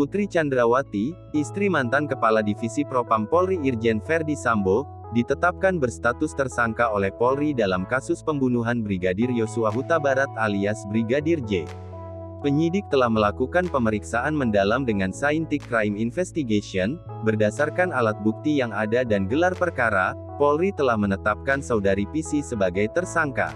Putri Chandrawati, istri mantan Kepala Divisi Propam Polri Irjen Verdi Sambo, ditetapkan berstatus tersangka oleh Polri dalam kasus pembunuhan Brigadir Yosua Huta Barat alias Brigadir J. Penyidik telah melakukan pemeriksaan mendalam dengan Scientific Crime Investigation, berdasarkan alat bukti yang ada dan gelar perkara, Polri telah menetapkan saudari PC sebagai tersangka.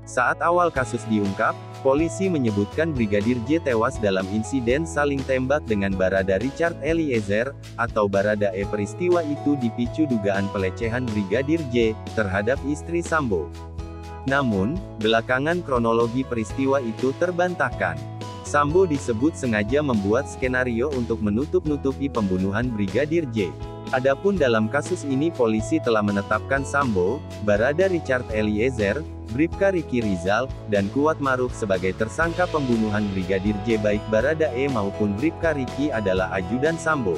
Saat awal kasus diungkap, polisi menyebutkan Brigadir J tewas dalam insiden saling tembak dengan Barada Richard Eliezer, atau Barada E. Peristiwa itu dipicu dugaan pelecehan Brigadir J terhadap istri Sambo. Namun, belakangan kronologi peristiwa itu terbantahkan. Sambo disebut sengaja membuat skenario untuk menutup-nutupi pembunuhan Brigadir J. Adapun dalam kasus ini polisi telah menetapkan Sambo, Barada Richard Eliezer, Bribka Riki Rizal, dan Kuat Maruf sebagai tersangka pembunuhan Brigadir J. Baik Barada E maupun Bribka Riki adalah ajudan Sambo.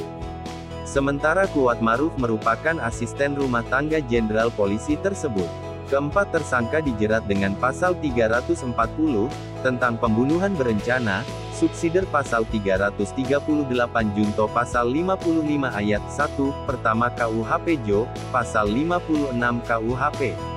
Sementara Kuat Maruf merupakan asisten rumah tangga Jenderal Polisi tersebut. Keempat tersangka dijerat dengan pasal 340, tentang pembunuhan berencana, subsider pasal 338 junto pasal 55 ayat 1, pertama KUHP Jo, pasal 56 KUHP.